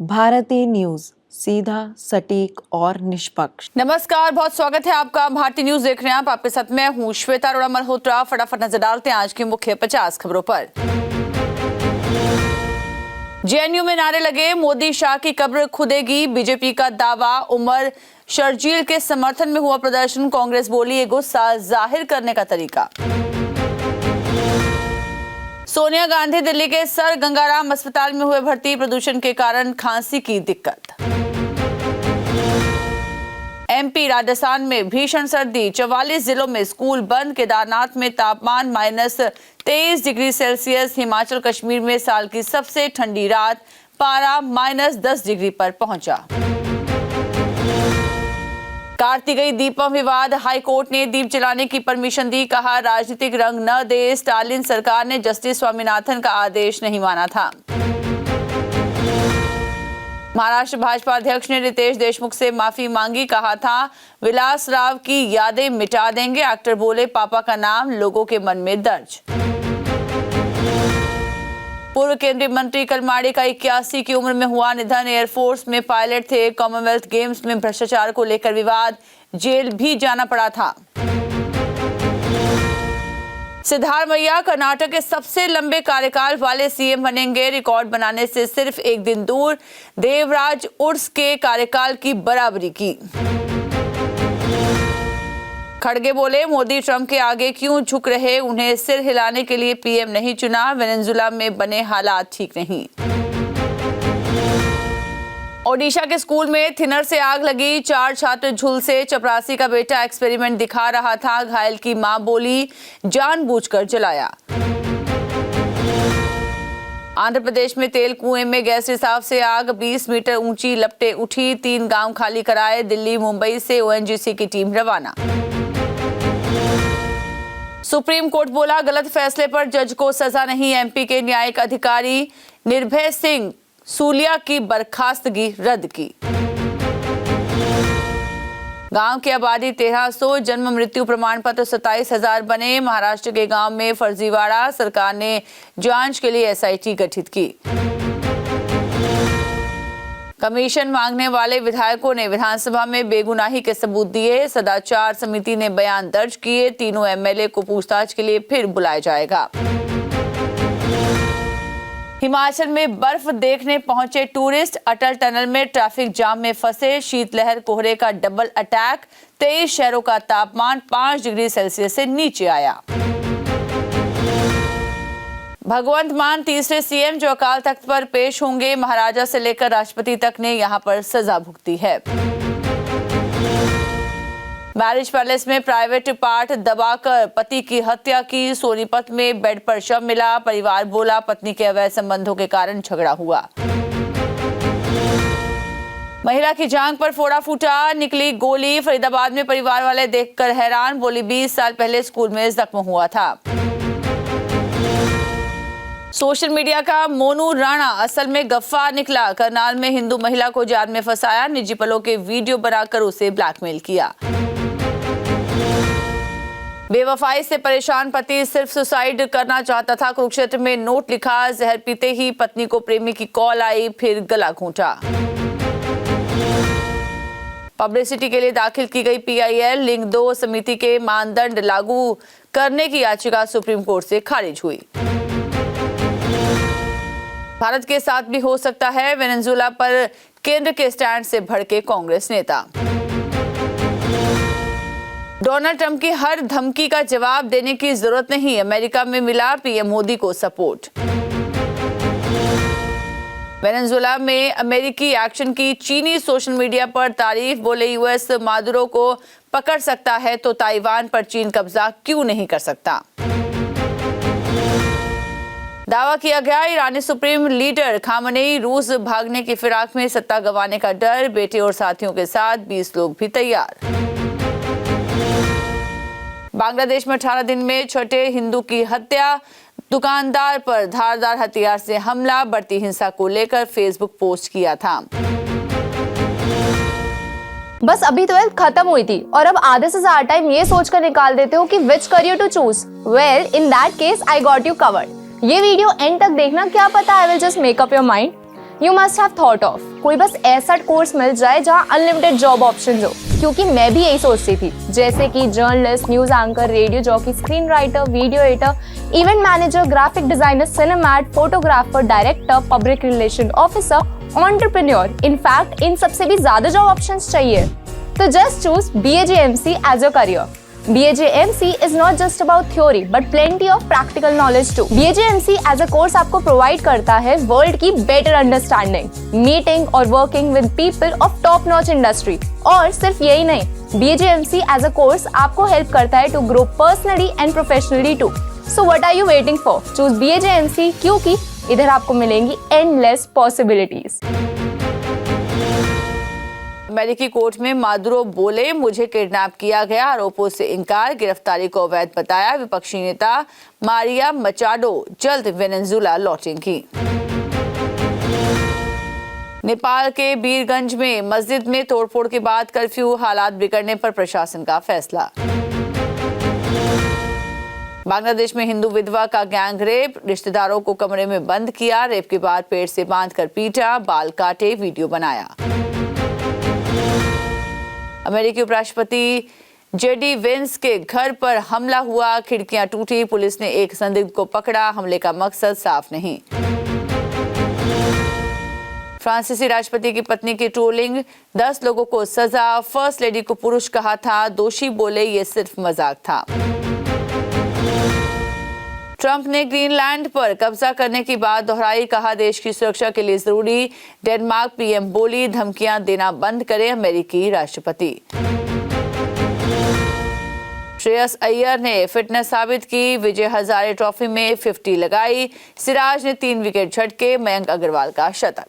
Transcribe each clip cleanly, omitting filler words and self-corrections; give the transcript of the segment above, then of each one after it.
Bharti news, सीधा, सटीक और निष्पक्ष। नमस्कार, बहुत स्वागत है आपका। भारती न्यूज देख रहे हैं आप। आपके साथ मैं हूं श्वेता अरोड़ा मल्होत्रा। फटाफट नजर डालते हैं आज की मुख्य 50 खबरों पर। जेएनयू में नारे लगे, मोदी शाह की कब्र खुदेगी, बीजेपी का दावा। उमर शर्जील के समर्थन में हुआ प्रदर्शन, कांग्रेस बोली ये गुस्सा जाहिर करने का तरीका। सोनिया गांधी दिल्ली के सर गंगाराम अस्पताल में हुए भर्ती, प्रदूषण के कारण खांसी की दिक्कत। एमपी राजस्थान में भीषण सर्दी, 44 जिलों में स्कूल बंद। केदारनाथ में तापमान -23 डिग्री सेल्सियस। हिमाचल कश्मीर में साल की सबसे ठंडी रात, पारा -10 डिग्री पर पहुंचा। कार्तिकेय दीपम विवाद, हाईकोर्ट ने दीप जलाने की परमिशन दी, कहा राजनीतिक रंग न दे। स्टालिन सरकार ने जस्टिस स्वामीनाथन का आदेश नहीं माना था। महाराष्ट्र भाजपा अध्यक्ष ने रितेश देशमुख से माफी मांगी, कहा था विलास राव की यादें मिटा देंगे। एक्टर बोले पापा का नाम लोगों के मन में दर्ज। पूर्व केंद्रीय मंत्री कलमाड़ी का 81 की उम्र में हुआ निधन। एयरफोर्स में पायलट थे। कॉमनवेल्थ गेम्स में भ्रष्टाचार को लेकर विवाद, जेल भी जाना पड़ा था। सिद्धारमैया कर्नाटक के सबसे लंबे कार्यकाल वाले सीएम बनेंगे, रिकॉर्ड बनाने से सिर्फ एक दिन दूर। देवराज उर्स के कार्यकाल की बराबरी की। खड़गे बोले मोदी ट्रंप के आगे क्यों झुक रहे, उन्हें सिर हिलाने के लिए पीएम नहीं चुना। वेनेजुएला में बने हालात ठीक नहीं। ओडिशा के स्कूल में थिनर से आग लगी, 4 छात्र झुलसे। चपरासी का बेटा एक्सपेरिमेंट दिखा रहा था, घायल की मां बोली जानबूझकर जलाया। आंध्र प्रदेश में तेल कुएं में गैस रिसाव से आग, 20 मीटर ऊंची लपटें उठी। 3 गांव खाली कराए। दिल्ली मुंबई से ओएनजीसी की टीम रवाना। सुप्रीम कोर्ट बोला गलत फैसले पर जज को सजा नहीं। एमपी के न्यायिक अधिकारी निर्भय सिंह सूलिया की बर्खास्तगी रद्द की। गांव की आबादी 1300, जन्म मृत्यु प्रमाण पत्र 27,000 बने। महाराष्ट्र के गांव में फर्जीवाड़ा, सरकार ने जांच के लिए एसआईटी गठित की। कमीशन मांगने वाले विधायकों ने विधानसभा में बेगुनाही के सबूत दिए। सदाचार समिति ने बयान दर्ज किए। तीनों एमएलए को पूछताछ के लिए फिर बुलाया जाएगा। हिमाचल में बर्फ देखने पहुंचे टूरिस्ट, अटल टनल में ट्रैफिक जाम में फंसे। शीतलहर, कोहरे का डबल अटैक, 23 शहरों का तापमान 5 डिग्री सेल्सियस से नीचे आया। भगवंत मान तीसरे सीएम जो अकाल तख्त पर पेश होंगे। महाराजा से लेकर राष्ट्रपति तक ने यहां पर सजा भुगती है। मैरिज पैलेस में प्राइवेट पार्ट दबाकर पति की हत्या की। सोनीपत में बेड पर शव मिला। परिवार बोला पत्नी के अवैध संबंधों के कारण झगड़ा हुआ। महिला की जांघ पर फोड़ा फूटा, निकली गोली। फरीदाबाद में परिवार वाले देखकर हैरान, बोली 20 साल पहले स्कूल में जख्म हुआ था। सोशल मीडिया का मोनू राणा असल में गफ्फा निकला। करनाल में हिंदू महिला को जाल में फंसाया, निजी पलों के वीडियो बनाकर उसे ब्लैकमेल किया। बेवफाई से परेशान पति सिर्फ सुसाइड करना चाहता था। कुरुक्षेत्र में नोट लिखा, जहर पीते ही पत्नी को प्रेमी की कॉल आई, फिर गला घोंटा। पब्लिसिटी के लिए दाखिल की गई पीआईएल लिंक 2 समिति के मानदंड लागू करने की याचिका सुप्रीम कोर्ट से खारिज हुई। भारत के साथ भी हो सकता है, वेनेजुएला पर केंद्र के स्टैंड से भड़के कांग्रेस नेता। डोनाल्ड ट्रंप की हर धमकी का जवाब देने की जरूरत नहीं, अमेरिका में मिला पीएम मोदी को सपोर्ट। वेनेजुएला में अमेरिकी एक्शन की चीनी सोशल मीडिया पर तारीफ, बोले यूएस मादुरो को पकड़ सकता है तो ताइवान पर चीन कब्जा क्यों नहीं कर सकता। दावा किया गया ईरानी सुप्रीम लीडर खामनेई रूस भागने की फिराक में, सत्ता गंवाने का डर। बेटे और साथियों के साथ 20 लोग भी तैयार। बांग्लादेश में 18 दिन में छठे हिंदू की हत्या, दुकानदार पर धारदार हथियार से हमला। बढ़ती हिंसा को लेकर फेसबुक पोस्ट किया था। बस अभी 12th खत्म हुई थी और अब आधे से ज्यादा टाइम ये सोचकर निकाल देते हो कि which career to choose. Well in that case I got you covered. ये वीडियो एंड तक देखना, क्या पता I will just make up your mind. You must have thought of कोई बस ऐसा कोर्स मिल जाए जहाँ अनलिमिटेड जॉब ऑप्शंस हो, क्योंकि मैं भी यही सोचती थी, जैसे कि journalist, news anchor, radio jockey, screen writer, video editor, event manager, graphic designer, सिनेमैट, photographer, director, public relation officer, entrepreneur. In fact इन सबसे भी ज्यादा जॉब ऑप्शंस चाहिए। तो just choose BAJMC as your career. BAJMC is not just about theory but plenty of practical knowledge too. BAJMC as a course आपको provide करता है world की better understanding, meeting और working with people of top notch industry। और सिर्फ यही नहीं, BAJMC as a course आपको help करता है to grow personally and professionally too. So what are you waiting for? Choose BAJMC क्योंकि इधर आपको मिलेंगी endless possibilities। अमेरिकी कोर्ट में मादुरो बोले, मुझे किडनैप किया गया, आरोपों से इनकार, गिरफ्तारी को अवैध बताया। विपक्षी नेता मारिया मचाडो जल्द वेनेजुला लौटेंगी। नेपाल के बीरगंज में मस्जिद में तोड़फोड़ के बाद कर्फ्यू, हालात बिगड़ने पर प्रशासन का फैसला। बांग्लादेश में हिंदू विधवा का गैंग रेप, रिश्तेदारों को कमरे में बंद किया, रेप के बाद पेट से बांधकर पीटा, बाल काटे, वीडियो बनाया। अमेरिकी उपराष्ट्रपति JD वेंस के घर पर हमला हुआ, खिड़कियां टूटी, पुलिस ने एक संदिग्ध को पकड़ा, हमले का मकसद साफ नहीं। फ्रांसीसी राष्ट्रपति की पत्नी की ट्रोलिंग, 10 लोगों को सजा, फर्स्ट लेडी को पुरुष कहा था, दोषी बोले ये सिर्फ मजाक था। ट्रंप ने ग्रीनलैंड पर कब्जा करने की बात दोहराई, कहा देश की सुरक्षा के लिए जरूरी। डेनमार्क PM बोली, धमकियां देना बंद करें अमेरिकी राष्ट्रपति। श्रेयस अय्यर ने फिटनेस साबित की, विजय हजारे ट्रॉफी में 50 लगाई, सिराज ने 3 विकेट झटके, मयंक अग्रवाल का शतक।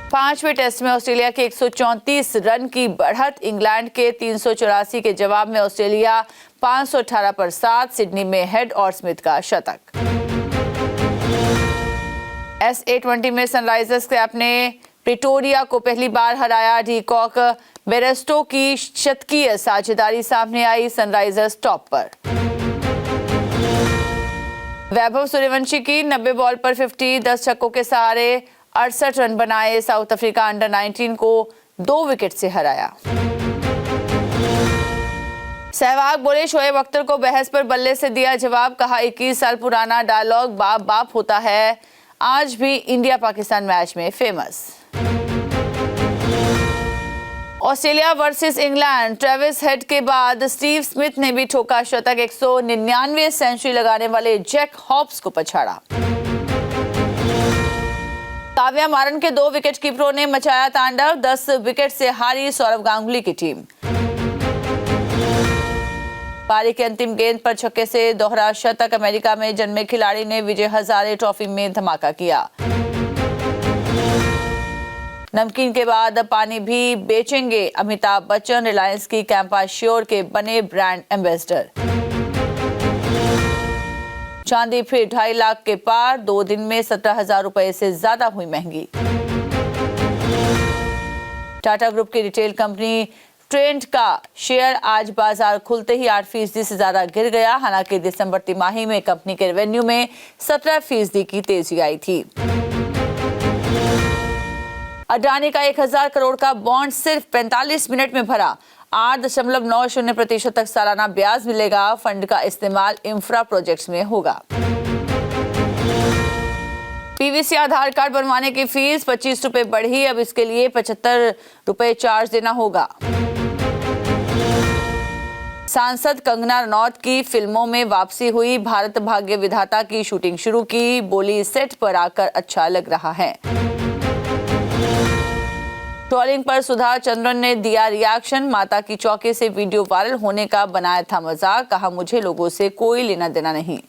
5वें टेस्ट में ऑस्ट्रेलिया के 134 रन की बढ़त, इंग्लैंड के 384 के जवाब में ऑस्ट्रेलिया 518 पर 7, सिडनी में हेड और स्मिथ का शतक। SA20 में सनराइजर्स कैप ने प्रिटोरिया को पहली बार हराया, डीकॉक बेरेस्टो की शतकीय साझेदारी सामने आई, सनराइजर्स टॉप पर। वैभव सूर्यवंशी की 90 बॉल पर 50, 10 छक्कों के सहारे 68 रन बनाए, साउथ अफ्रीका अंडर 19 को 2 विकेट से हराया। सहवाग बोले, शोएब अख्तर को बहस पर बल्ले से दिया जवाब, कहा 21 साल पुराना डायलॉग बाप बाप होता है, आज भी इंडिया पाकिस्तान मैच में famous. Australia versus England, Travis head के बाद स्टीव स्मिथ ने भी ठोका शतक, 199 सेंचुरी लगाने वाले जैक हॉब्स को पछाड़ा। काव्या मारन के 2 विकेट कीपरों ने मचाया तांडव, 10 विकेट से हारी सौरव गांगुली की टीम। पारी के अंतिम गेंद पर छक्के से दोहरा शतक, अमेरिका में जन्मे खिलाड़ी ने विजय हजारे ट्रॉफी में धमाका किया। नमकीन के बाद पानी भी बेचेंगे अमिताभ बच्चन, रिलायंस की कैंपा श्योर के बने ब्रांड एम्बेसडर। चांदी फिर 2.5 लाख के पार, 2 दिन में 17,000 रुपए से ज्यादा हुई महंगी। टाटा ग्रुप की रिटेल कंपनी ट्रेंड का शेयर आज बाजार खुलते ही 8% से ज्यादा गिर गया, हालांकि दिसंबर तिमाही में कंपनी के रेवेन्यू में 17% की तेजी आई थी। अडानी का 1000 करोड़ का बॉन्ड सिर्फ 45 मिनट में भरा, 8.90% तक सालाना ब्याज मिलेगा, फंड का इस्तेमाल इंफ्रा प्रोजेक्ट्स में होगा। PVC आधार कार्ड बनवाने की फीस 25 रुपए बढ़ी, अब इसके लिए 75 रुपए चार्ज देना होगा। सांसद कंगना रनौत की फिल्मों में वापसी हुई, भारत भाग्य विधाता की शूटिंग शुरू की, बोली सेट पर आकर अच्छा लग रहा है। ट्रोलिंग पर सुधा चंद्रन ने दिया रिएक्शन, माता की चौकी से वीडियो वायरल होने का बनाया था मजाक, कहा मुझे लोगों से कोई लेना देना नहीं।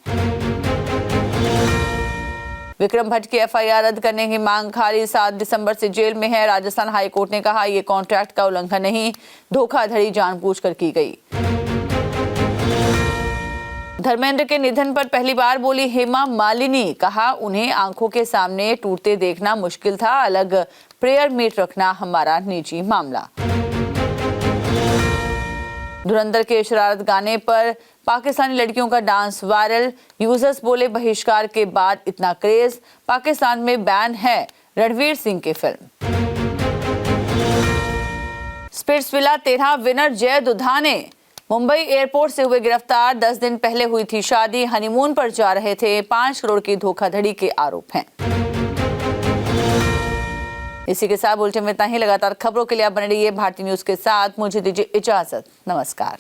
विक्रम भट्ट की FIR रद्द करने की मांग खारिज, 7 दिसंबर से जेल में है, राजस्थान हाईकोर्ट ने कहा ये कॉन्ट्रैक्ट का उल्लंघन नहीं, धोखाधड़ी जानबूझकर की गई। धर्मेंद्र के निधन पर पहली बार बोली हेमा मालिनी, कहा उन्हें आंखों के सामने टूटते देखना मुश्किल था, अलग प्रेयर मीट रखना हमारा निजी मामला। धुरंधर के शरारत गाने पर पाकिस्तानी लड़कियों का डांस वायरल, यूजर्स बोले बहिष्कार के बाद इतना क्रेज, पाकिस्तान में बैन है रणवीर सिंह की फिल्म। स्पिट्सविला 13 विनर जय दुधाने मुंबई एयरपोर्ट से हुए गिरफ्तार। 10 दिन पहले हुई थी शादी, हनीमून पर जा रहे थे, 5 करोड़ की धोखाधड़ी के आरोप हैं। इसी के साथ बुलेटिन में इतना ही। लगातार खबरों के लिए आप बने रहिए भारतीय न्यूज के साथ। मुझे दीजिए इजाजत, नमस्कार।